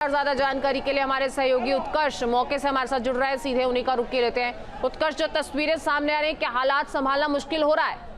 और ज्यादा जानकारी के लिए हमारे सहयोगी उत्कर्ष मौके से हमारे साथ जुड़ रहे हैं, सीधे उन्हीं का रुख किए रहते हैं। उत्कर्ष, जो तस्वीरें सामने आ रही हैं, क्या हालात संभालना मुश्किल हो रहा है?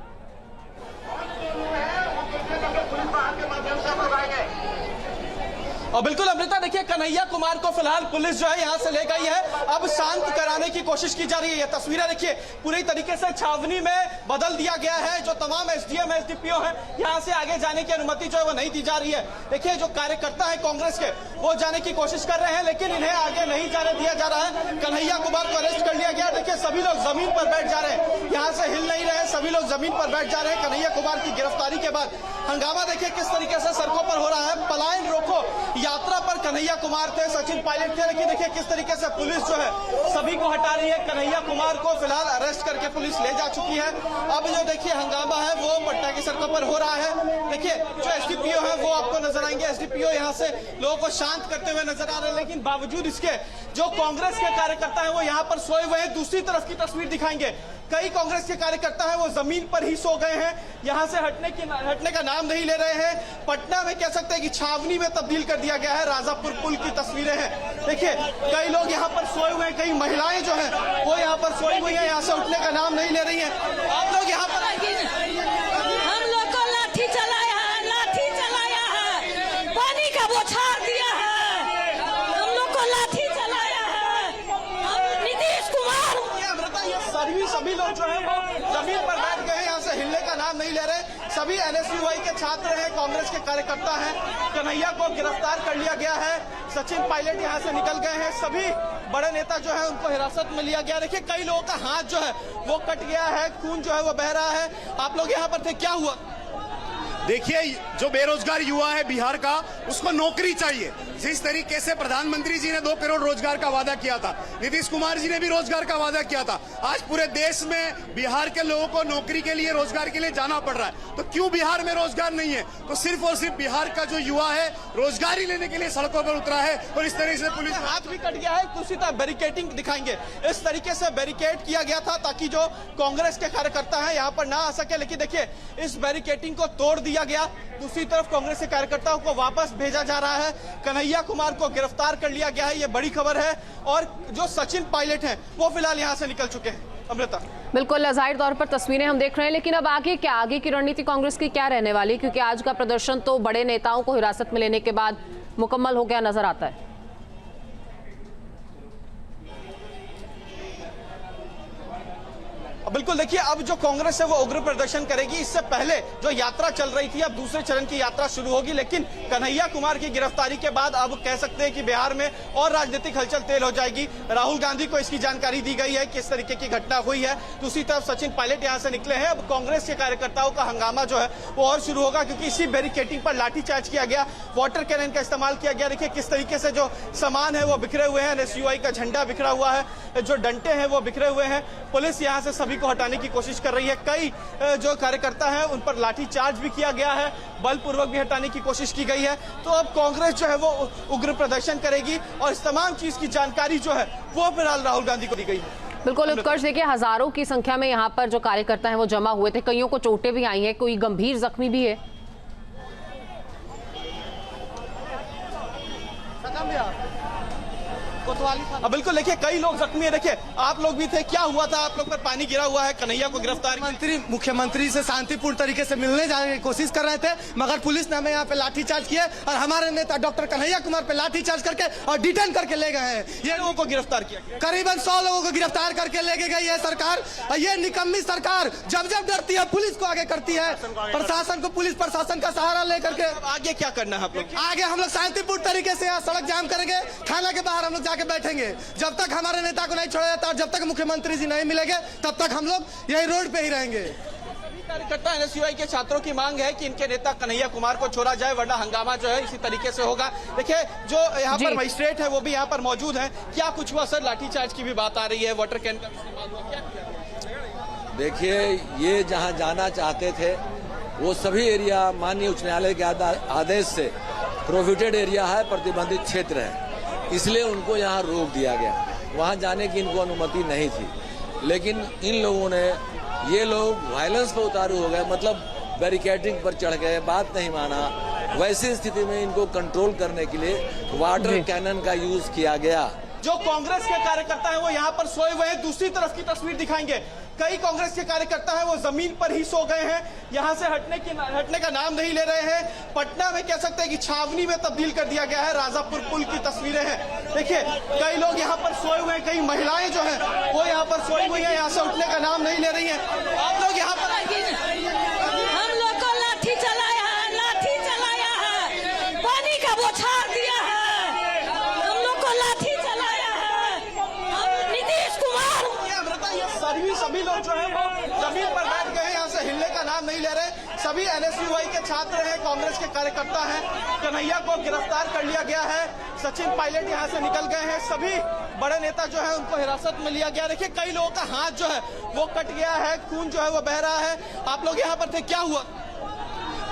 और बिल्कुल अमृता, देखिए कन्हैया कुमार को फिलहाल पुलिस जो है यहाँ से ले गई है। अब शांत कराने की कोशिश की जा रही है। ये तस्वीरें देखिए पूरी तरीके से छावनी में बदल दिया गया है। जो तमाम एसडीएम एसडीपीओ हैं, यहाँ से आगे जाने की अनुमति जो है वो नहीं दी जा रही है। देखिए जो कार्यकर्ता है कांग्रेस के, वो जाने की कोशिश कर रहे हैं, लेकिन इन्हें आगे नहीं जाने दिया जा रहा है। कन्हैया कुमार को अरेस्ट कर लिया गया। देखिए सभी लोग जमीन पर बैठ जा रहे हैं, यहाँ से हिल नहीं रहे, सभी लोग जमीन पर बैठ जा रहे हैं। कन्हैया कुमार की गिरफ्तारी के बाद हंगामा देखिए किस तरीके से सड़कों पर हो रहा है। पलायन रोको यात्रा पर कन्हैया कुमार थे, सचिन पायलट थे, लेकिन देखिए किस तरीके से पुलिस जो है सभी को हटा रही है। कन्हैया कुमार को फिलहाल अरेस्ट करके पुलिस ले जा चुकी है। अब जो देखिए हंगामा है वो पटना की सड़कों पर हो रहा है। देखिए जो एसडीपीओ है वो आपको नजर आएंगे। एसडीपीओ यहाँ से लोगों को शांत करते हुए नजर आ रहे हैं, लेकिन बावजूद इसके जो कांग्रेस के कार्यकर्ता है वो यहाँ पर सोए हुए हैं। दूसरी तरफ की तस्वीर दिखाएंगे, कई कांग्रेस के कार्यकर्ता हैं वो जमीन पर ही सो गए हैं, यहाँ से हटने का नाम नहीं ले रहे हैं। पटना में कह सकते हैं कि छावनी में तब्दील कर दिया गया है। राजापुर पुल की तस्वीरें हैं, देखिए कई लोग यहाँ पर सोए हुए हैं, कई महिलाएं जो हैं वो यहाँ पर सोई हुई हैं, यहाँ से उठने का नाम नहीं ले रही हैं। आप लोग यहाँ पर हम लोग को लाठी चलाया है, पानी का बौछार दिया है, हम लोग को लाठी चलाया है। नीतीश कुमार, सभी लोग जो है वो जमीन पर बैठ गए हैं, यहाँ से हिलने का नाम नहीं ले रहे। सभी एनएसयूआई के छात्र हैं, कांग्रेस के कार्यकर्ता हैं। कन्हैया को गिरफ्तार कर लिया गया है। सचिन पायलट यहाँ से निकल गए हैं। सभी बड़े नेता जो है उनको हिरासत में लिया गया। देखिए कई लोगों का हाथ जो है वो कट गया है, खून जो है वो बह रहा है। आप लोग यहाँ पर थे, क्या हुआ? देखिए जो बेरोजगार युवा है बिहार का, उसको नौकरी चाहिए। जिस तरीके से प्रधानमंत्री जी ने 2 करोड़ रोजगार का वादा किया था, नीतीश कुमार जी ने भी रोजगार का वादा किया था। आज पूरे देश में बिहार के लोगों को नौकरी के लिए, रोजगार के लिए जाना पड़ रहा है। तो क्यों बिहार में रोजगार नहीं है? तो सिर्फ और सिर्फ बिहार का जो युवा है रोजगारी लेने के लिए सड़कों पर उतरा है। और इस तरीके से पुलिस हाथ भी कट गया है। दूसरी तरफ बैरिकेडिंग दिखाएंगे, इस तरीके से बैरिकेड किया गया था ताकि जो कांग्रेस के कार्यकर्ता हैं यहाँ पर ना आ सके, लेकिन देखिए इस बैरिकेडिंग को तोड़ दिया गया। दूसरी तरफ कांग्रेस के कार्यकर्ताओं को वापस भेजा जा रहा है। कन्हैया कुमार को गिरफ्तार कर लिया गया है, ये बड़ी खबर है। और जो सचिन पायलट हैं वो फिलहाल यहाँ से निकल चुके हैं। अमृता, बिल्कुल जाहिर तौर पर तस्वीरें हम देख रहे हैं, लेकिन अब आगे क्या, आगे की रणनीति कांग्रेस की क्या रहने वाली? क्योंकि आज का प्रदर्शन तो बड़े नेताओं को हिरासत में लेने के बाद मुकम्मल हो गया नजर आता है। बिल्कुल, देखिए अब जो कांग्रेस है वो उग्र प्रदर्शन करेगी। इससे पहले जो यात्रा चल रही थी, अब दूसरे चरण की यात्रा शुरू होगी। लेकिन कन्हैया कुमार की गिरफ्तारी के बाद अब कह सकते हैं कि बिहार में और राजनीतिक हलचल तेज हो जाएगी। राहुल गांधी को इसकी जानकारी दी गई है किस तरीके की घटना हुई है। दूसरी तरफ सचिन पायलट यहाँ से निकले हैं। अब कांग्रेस के कार्यकर्ताओं का हंगामा जो है वो और शुरू होगा, क्योंकि इसी बैरिकेडिंग पर लाठीचार्ज किया गया, वाटर कैनन का इस्तेमाल किया गया। देखिए किस तरीके से जो सामान है वो बिखरे हुए हैं, एनएसयूआई का झंडा बिखरा हुआ है, जो डंटे हैं वो बिखरे हुए हैं। पुलिस यहाँ से सभी को हटाने की कोशिश कर रही है। कई जो कार्यकर्ता हैं उन पर लाठीचार्ज भी किया गया है, बलपूर्वक भी हटाने की कोशिश की गई है। तो अब कांग्रेस जो है वो उग्र प्रदर्शन करेगी और इस तमाम चीज की जानकारी जो है वो फिलहाल राहुल गांधी को दी गई है। बिल्कुल उत्कर्ष, देखिए हजारों की संख्या में यहाँ पर जो कार्यकर्ता हैं वो जमा हुए थे। कईयों को चोटें भी आई हैं, कोई गंभीर जख्मी भी है। बिल्कुल, देखिए कई लोग जख्मी है। देखिए आप लोग भी थे, क्या हुआ था? आप लोग पर पानी गिरा हुआ है। कन्हैया को गिरफ्तार, मुख्यमंत्री से शांतिपूर्ण तरीके से मिलने जाने की कोशिश कर रहे थे, मगर पुलिस ने हमें यहाँ पे लाठीचार्ज किया और हमारे नेता डॉक्टर कन्हैया कुमार पे लाठीचार्ज करके और डिटेन करके ले गए हैं। ये लोगों को गिरफ्तार किया, करीबन 100 लोगों को गिरफ्तार करके ले गई है सरकार। और ये निकम्मी सरकार जब जब डरती है पुलिस को आगे करती है, प्रशासन को, पुलिस प्रशासन का सहारा लेकर के। आगे क्या करना है आप लोग? आगे हम लोग शांतिपूर्ण तरीके से यहाँ सड़क जाम करेंगे, थाना के बाहर हम लोग जाके बैठेंगे। जब तक हमारे नेता को नहीं छोड़ा जाता और जब तक मुख्यमंत्री जी नहीं मिलेंगे तब तक हम लोग यही रोड पे ही रहेंगे। कार्यकर्ता एनएसयूआई के छात्रों की मांग है कि इनके नेता कन्हैया कुमार को छोड़ा जाए, वरना हंगामा जो है इसी तरीके से होगा। देखिए जो यहाँ पर मजिस्ट्रेट है वो भी यहाँ पर मौजूद है। क्या कुछ हुआ सर? लाठीचार्ज की भी बात आ रही है, वाटर कैन का इस्तेमाल हुआ, क्या किया? देखिए ये जहाँ जाना चाहते थे वो सभी एरिया माननीय उच्च न्यायालय के आदेश से प्रोहिबिटेड एरिया है, प्रतिबंधित क्षेत्र है, इसलिए उनको यहाँ रोक दिया गया। वहाँ जाने की इनको अनुमति नहीं थी। लेकिन इन लोगों ने, ये लोग वायलेंस पर उतारू हो गए, मतलब बैरिकेडिंग पर चढ़ गए, बात नहीं माना, वैसी स्थिति में इनको कंट्रोल करने के लिए वाटर कैनन का यूज किया गया। जो कांग्रेस के कार्यकर्ता हैं वो यहाँ पर सोए हुए हैं। दूसरी तरफ की तस्वीर दिखाएंगे। कई कांग्रेस के कार्यकर्ता हैं वो जमीन पर ही सो गए हैं, यहाँ से हटने का नाम नहीं ले रहे हैं। पटना में कह सकते हैं कि छावनी में तब्दील कर दिया गया है। राजापुर पुल की तस्वीरें हैं। देखिए कई लोग यहाँ पर सोए हुए हैं, कई महिलाएं जो हैं वो यहाँ पर सोई हुई हैं, यहाँ से उठने का नाम नहीं ले रही हैं। आप लोग यहाँ पर हम लोग को लाठी चलाया है, पानी का बौछार दिया है, हम लोग को लाठी चलाया है। नीतीश कुमार सभी लोग जो है वो जमीन पर बैठ गए हैं, यहाँ से हिलने का नाम नहीं ले रहे। सभी एनएसयूआई के छात्र हैं, कांग्रेस के कार्यकर्ता हैं। कन्हैया को गिरफ्तार कर लिया गया है। सचिन पायलट यहाँ से निकल गए हैं। सभी बड़े नेता जो है उनको हिरासत में लिया गया। देखिए कई लोगों का हाथ जो है वो कट गया है, खून जो है वो बह रहा है। आप लोग यहाँ पर थे, क्या हुआ?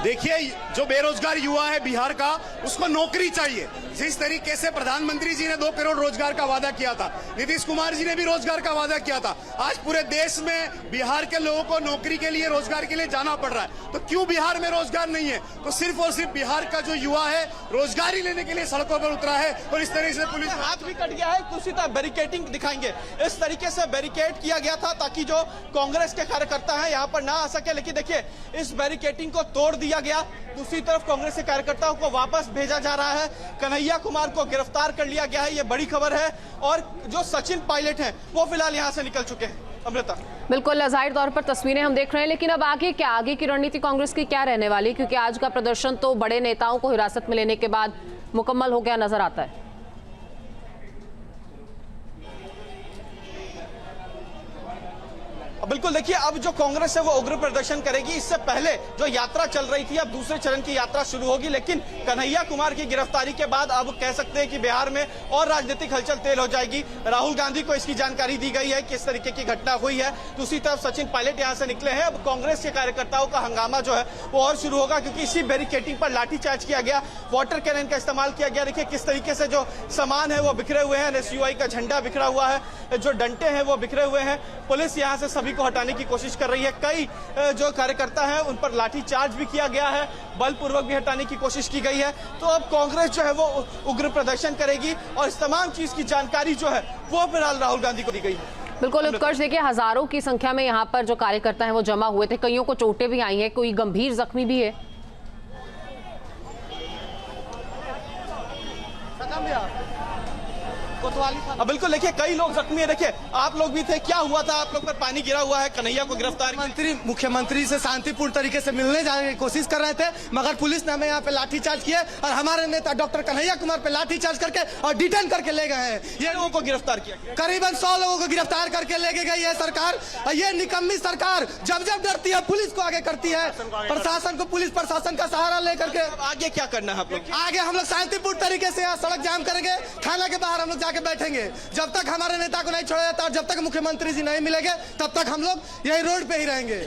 देखिए जो बेरोजगार युवा है बिहार का, उसको नौकरी चाहिए। जिस तरीके से प्रधानमंत्री जी ने 2 करोड़ रोजगार का वादा किया था, नीतीश कुमार जी ने भी रोजगार का वादा किया था। आज पूरे देश में बिहार के लोगों को नौकरी के लिए, रोजगार के लिए जाना पड़ रहा है। तो क्यों बिहार में रोजगार नहीं है? तो सिर्फ और सिर्फ बिहार का जो युवा है रोजगारी लेने के लिए सड़कों पर उतरा है। और इस तरीके से पुलिस हाथ भी कट गया है। दूसरी तरफ बैरिकेडिंग दिखाएंगे। इस तरीके से बैरिकेड किया गया था ताकि जो कांग्रेस के कार्यकर्ता हैं यहाँ पर ना आ सके। लेकिन देखिए इस बैरिकेडिंग को तोड़ दिया गया। दूसरी तरफ कांग्रेस के कार्यकर्ताओं को वापस भेजा जा रहा है। कन्हैया कुमार को गिरफ्तार कर लिया गया है, ये बड़ी खबर है। और जो सचिन पायलट हैं वो फिलहाल यहाँ से निकल चुके हैं। अमृता, बिल्कुल जाहिर तौर पर तस्वीरें हम देख रहे हैं, लेकिन अब आगे क्या, आगे की रणनीति कांग्रेस की क्या रहने वाली? क्योंकि आज का प्रदर्शन तो बड़े नेताओं को हिरासत में लेने के बाद मुकम्मल हो गया नजर आता है। बिल्कुल देखिए अब जो कांग्रेस है वो उग्र प्रदर्शन करेगी। इससे पहले जो यात्रा चल रही थी, अब दूसरे चरण की यात्रा शुरू होगी। लेकिन कन्हैया कुमार की गिरफ्तारी के बाद अब कह सकते हैं कि बिहार में और राजनीतिक हलचल तेज हो जाएगी। राहुल गांधी को इसकी जानकारी दी गई है, किस तरीके की घटना हुई है। दूसरी तरफ सचिन पायलट यहां से निकले हैं। अब कांग्रेस के कार्यकर्ताओं का हंगामा जो है वो और शुरू होगा, क्योंकि इसी बैरिकेडिंग पर लाठीचार्ज किया गया, वाटर कैनन का इस्तेमाल किया गया। देखिए किस तरीके से जो सामान है वो बिखरे हुए हैं। एनएसयूआई का झंडा बिखरा हुआ है, जो डंटे हैं वो बिखरे हुए हैं। पुलिस यहाँ से सभी को हटाने की कोशिश कर रही है। कई जो कार्यकर्ता हैं उन पर लाठीचार्ज भी किया गया है, बलपूर्वक भी हटाने की कोशिश की गई है। तो अब कांग्रेस जो है वो उग्र प्रदर्शन करेगी और इस तमाम चीज की जानकारी जो है वो फिलहाल राहुल गांधी को दी गई है। बिल्कुल उत्कर्ष, देखिए हजारों की संख्या में यहाँ पर जो कार्यकर्ता हैं वो जमा हुए थे। कईयों को चोटें भी आई हैं, कोई गंभीर जख्मी भी है। बिल्कुल देखिए कई लोग जख्मी है। देखिए आप लोग भी थे, क्या हुआ था? आप लोग पर पानी गिरा हुआ है। कन्हैया को गिरफ्तार मुख्यमंत्री से शांतिपूर्ण तरीके से मिलने जाने की कोशिश कर रहे थे, मगर पुलिस ने हमें यहाँ पे लाठीचार्ज किए और हमारे नेता डॉक्टर कन्हैया कुमार पे लाठीचार्ज करके और डिटेन करके ले गए हैं। ये लोगों को गिरफ्तार किया गया, करीबन 100 लोगों को गिरफ्तार करके लेके गई है सरकार। और ये निकम्मी सरकार जब जब डरती है पुलिस को आगे करती है, प्रशासन को, पुलिस प्रशासन का सहारा लेकर के। आगे क्या करना है आप लोग? आगे हम लोग शांतिपूर्ण तरीके से यहाँ सड़क जाम करेंगे, थाना के बाहर हम लोग जाके बैठेंगे। जब तक हमारे नेता को नहीं छोड़ा जाता और जब तक मुख्यमंत्री जी नहीं मिलेंगे तब तक हम लोग यही रोड पे ही रहेंगे।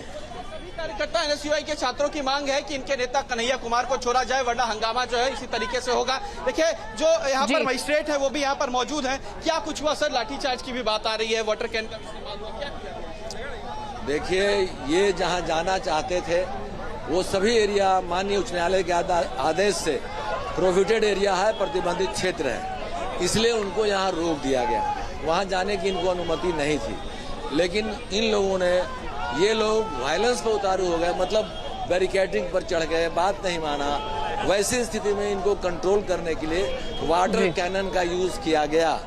कार्यकर्ता एनएसयूआई के छात्रों की मांग है कि इनके नेता कन्हैया कुमार को छोड़ा जाए, वरना हंगामा जो है इसी तरीके से होगा। देखिए जो यहाँ पर मजिस्ट्रेट है वो भी यहाँ पर मौजूद है। क्या कुछ हुआ सर? लाठीचार्ज की भी बात आ रही है, वाटर कैन का इस्तेमाल हुआ, क्या किया? देखिए ये जहां जाना चाहते थे वो सभी एरिया माननीय उच्च न्यायालय के आदेश से प्रोहिबिटेड एरिया है, प्रतिबंधित क्षेत्र है, इसलिए उनको यहाँ रोक दिया गया। वहाँ जाने की इनको अनुमति नहीं थी। लेकिन इन लोगों ने, ये लोग वायलेंस पर उतारू हो गए, मतलब बैरिकेडिंग पर चढ़ गए, बात नहीं माना। वैसी स्थिति में इनको कंट्रोल करने के लिए वाटर कैनन का यूज किया गया।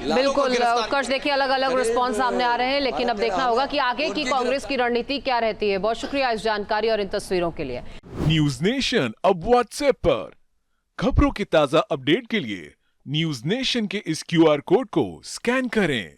बिल्कुल उत्कर्ष, देखिए अलग अलग रिस्पॉन्स सामने आ रहे हैं, लेकिन अब देखना होगा कि आगे की कांग्रेस की रणनीति क्या रहती है। बहुत शुक्रिया इस जानकारी और इन तस्वीरों के लिए। न्यूज नेशन अब व्हाट्सएप पर खबरों की ताजा अपडेट के लिए न्यूज नेशन के इस QR कोड को स्कैन करें।